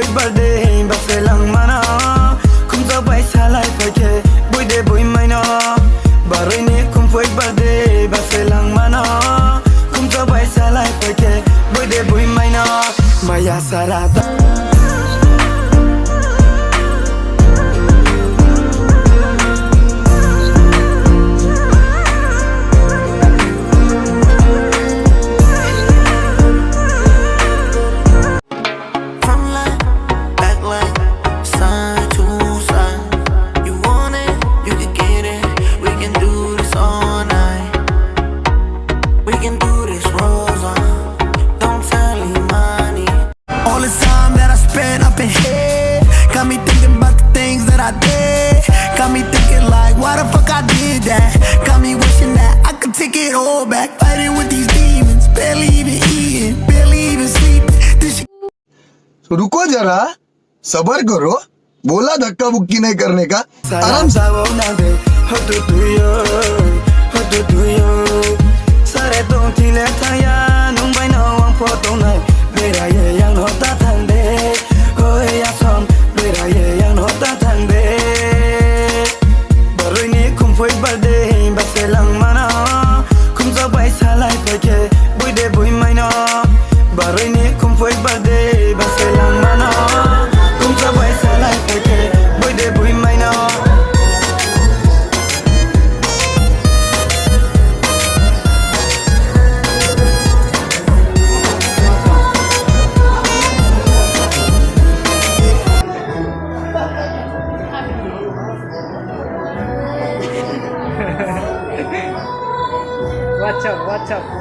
khumphui birthday baselang mana kumza bai salai phake boide boi maina barui ni khumphui birthday baselang mana kumza bai salai phake boide boi maina maya sarata Got me thinking about the things that I did. Got me thinking like, why the fuck I did that? Got me wishing that I could take it all back. Fighting with these demons, barely even eating, barely even sleeping. This रुको जरा, सबर करो. बोला धक्का बुक्की नहीं करने का. आराम से. सारे तो तिले थाया नुंबाई नवां फोटो नाय बेराये yang nota thangde hoy asom beraye yang nota thangde barui ni khumphui birthday baselang mana kumza bai salai phake boide boi maina barui ni khumphui birthday baselang mana kumza bai salai phake boide boi maina Watch out, watch out.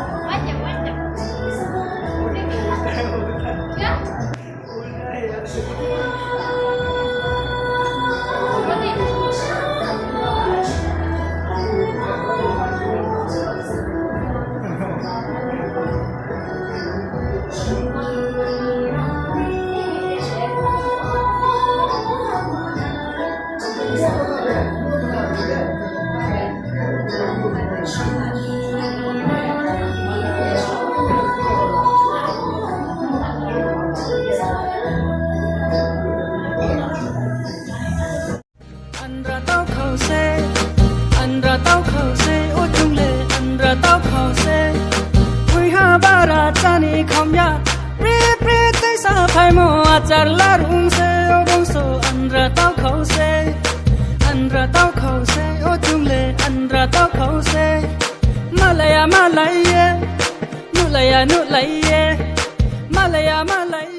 Andra tao khâu se ô chung le andra tao khâu se hui ha bara chani khom ya pre pre tai sa phai mo achar la rung se ô bong so andra tao khâu se ô chung le andra tao khâu se malaya malaya nulaya nulaya malaya malaya